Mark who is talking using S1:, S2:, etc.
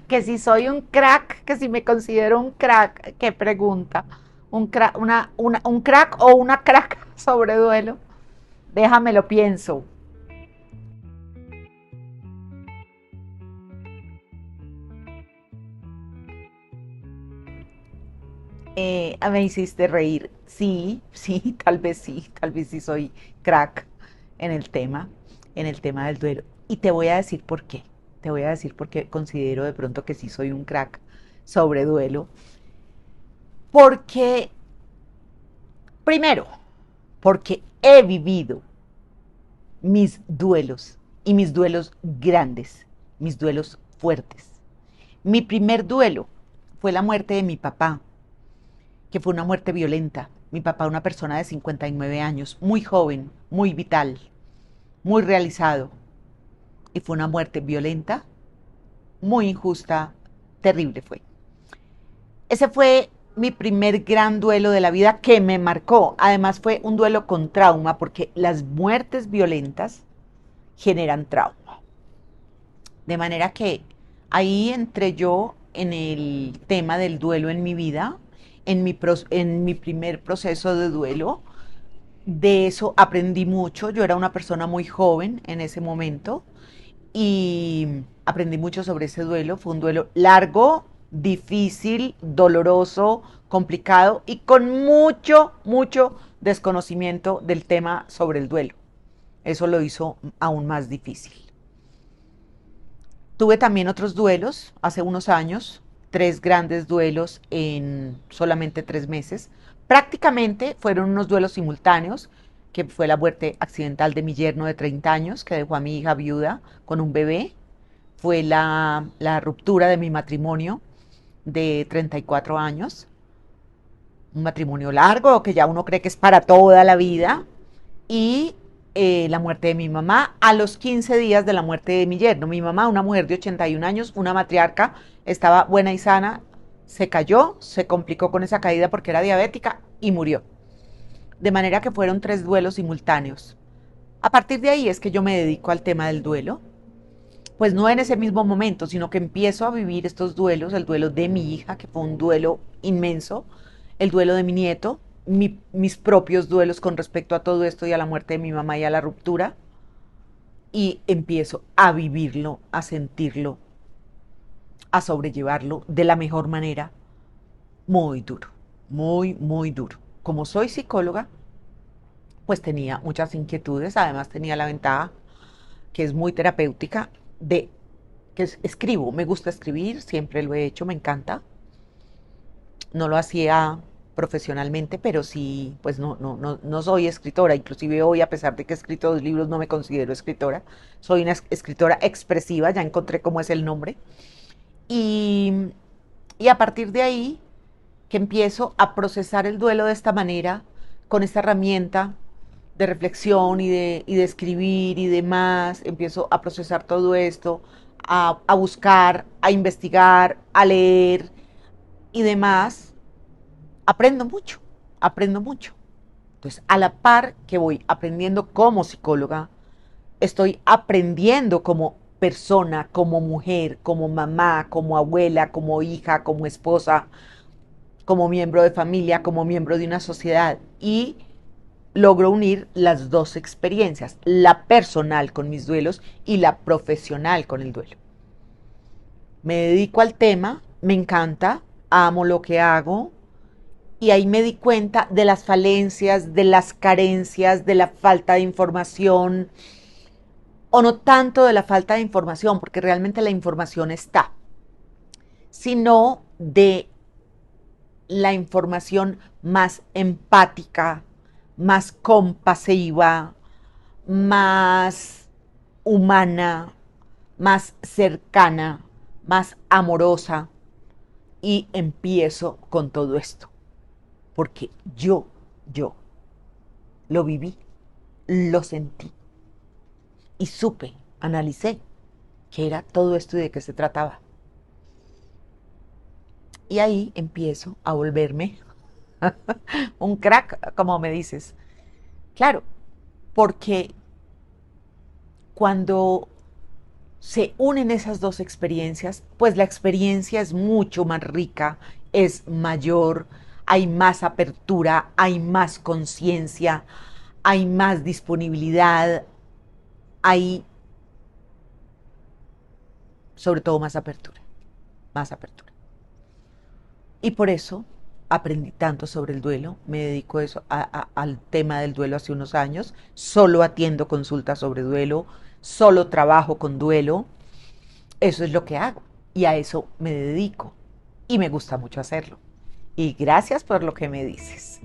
S1: Que si soy un crack, que si me considero un crack, qué pregunta. Un crack, un crack o una crack sobre duelo. Déjame lo pienso. Me hiciste reír. Sí, sí, tal vez sí soy crack en en el tema del duelo. Y te voy a decir por qué. Te voy a decir por qué considero de pronto que sí soy un crack sobre duelo. Porque, primero, porque he vivido mis duelos y mis duelos grandes, mis duelos fuertes. Mi primer duelo fue la muerte de mi papá, que fue una muerte violenta. Mi papá, una persona de 59 años, muy joven, muy vital, muy realizado. Y fue una muerte violenta, muy injusta, terrible fue. Ese fue mi primer gran duelo de la vida que me marcó. Además fue un duelo con trauma porque las muertes violentas generan trauma. De manera que ahí entré yo en el tema del duelo en mi vida, en mi primer proceso de duelo. De eso aprendí mucho. Yo era una persona muy joven en ese momento y aprendí mucho sobre ese duelo. Fue un duelo largo, difícil, doloroso, complicado y con mucho desconocimiento del tema sobre el duelo. Eso lo hizo aún más difícil. Tuve también otros duelos hace unos años, tres grandes duelos en solamente 3 meses. Prácticamente fueron unos duelos simultáneos, que fue la muerte accidental de mi yerno de 30 años, que dejó a mi hija viuda con un bebé. Fue la ruptura de mi matrimonio de 34 años. Un matrimonio largo, que ya uno cree que es para toda la vida. Y la muerte de mi mamá a los 15 días de la muerte de mi yerno. Mi mamá, una mujer de 81 años, una matriarca, estaba buena y sana, se cayó, se complicó con esa caída porque era diabética y murió. De manera que fueron tres duelos simultáneos. A partir de ahí es que yo me dedico al tema del duelo. Pues no en ese mismo momento, sino que empiezo a vivir estos duelos, el duelo de mi hija, que fue un duelo inmenso, el duelo de mi nieto, mis propios duelos con respecto a todo esto y a la muerte de mi mamá y a la ruptura, y empiezo a vivirlo, a sentirlo, a sobrellevarlo de la mejor manera, muy duro, muy duro. Como soy psicóloga, pues tenía muchas inquietudes, además tenía la ventaja, que es muy terapéutica, de que escribo, me gusta escribir, siempre lo he hecho, me encanta. No lo hacía profesionalmente, pero sí, pues no soy escritora, inclusive hoy, a pesar de que he escrito 2 libros, no me considero escritora, soy una escritora expresiva, ya encontré cómo es el nombre, y, y a partir de ahí, que empiezo a procesar el duelo de esta manera, con esta herramienta de reflexión y de escribir y demás, empiezo a procesar todo esto, a buscar, a investigar, a leer y demás, aprendo mucho, aprendo mucho. Entonces, a la par que voy aprendiendo como psicóloga, estoy aprendiendo como persona, como mujer, como mamá, como abuela, como hija, como esposa, como miembro de familia, como miembro de una sociedad. Y logro unir las dos experiencias, la personal con mis duelos y la profesional con el duelo. Me dedico al tema, me encanta, amo lo que hago y ahí me di cuenta de las falencias, de las carencias, de la falta de información o no tanto de la falta de información, porque realmente la información está, sino de la información más empática, más compasiva, más humana, más cercana, más amorosa. Y empiezo con todo esto, porque yo lo viví, lo sentí y supe, analicé qué era todo esto y de qué se trataba. Y ahí empiezo a volverme un crack, como me dices. Claro, porque cuando se unen esas dos experiencias, pues la experiencia es mucho más rica, es mayor, hay más apertura, hay más conciencia, hay más disponibilidad, hay sobre todo más apertura, más apertura. Y por eso aprendí tanto sobre el duelo, me dedico eso, al tema del duelo hace unos años, solo atiendo consultas sobre duelo, solo trabajo con duelo, eso es lo que hago y a eso me dedico y me gusta mucho hacerlo. Y gracias por lo que me dices.